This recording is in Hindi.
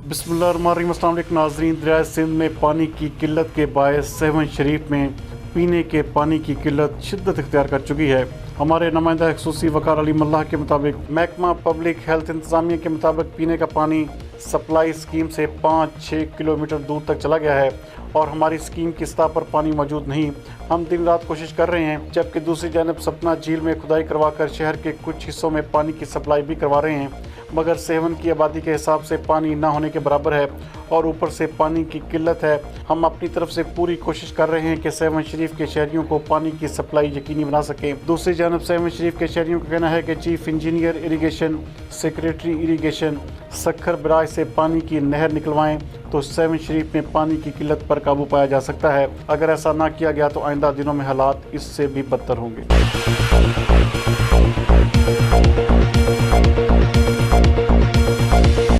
बिस्मिल्लाहिर्रहमानिर्रहीम। अस्सलाम वालेकुम नाज़रीन। दरिया सिंध में पानी की किल्लत के बायस सेवन शरीफ में पीने के पानी की किल्लत शिद्दत इख्तियार कर चुकी है। हमारे नुमाइंदा खसूसी वकार अली मल्लाह के मुताबिक महकमा पब्लिक हेल्थ इंतज़ामिया के मुताबिक पीने का पानी सप्लाई स्कीम से 5-6 किलोमीटर दूर तक चला गया है और हमारी स्कीम की सतह पर पानी मौजूद नहीं। हम दिन रात कोशिश कर रहे हैं, जबकि दूसरी जानब सपना झील में खुदाई करवाकर शहर के कुछ हिस्सों में पानी की सप्लाई भी करवा रहे हैं, मगर सेवन की आबादी के हिसाब से पानी ना होने के बराबर है और ऊपर से पानी की किल्लत है। हम अपनी तरफ से पूरी कोशिश कर रहे हैं कि सेवन शरीफ के शहरियों को पानी की सप्लाई यकीनी बना सकें। दूसरी जानब सेवन शरीफ के शहरियों का कहना है कि chief engineer irrigation, secretary irrigation Sukkur barrage से पानी की नहर निकलवाएं तो सेवन शरीफ में पानी की किल्लत पर काबू पाया जा सकता है। अगर ऐसा ना किया गया तो आइंदा दिनों में हालात इससे भी बदतर होंगे।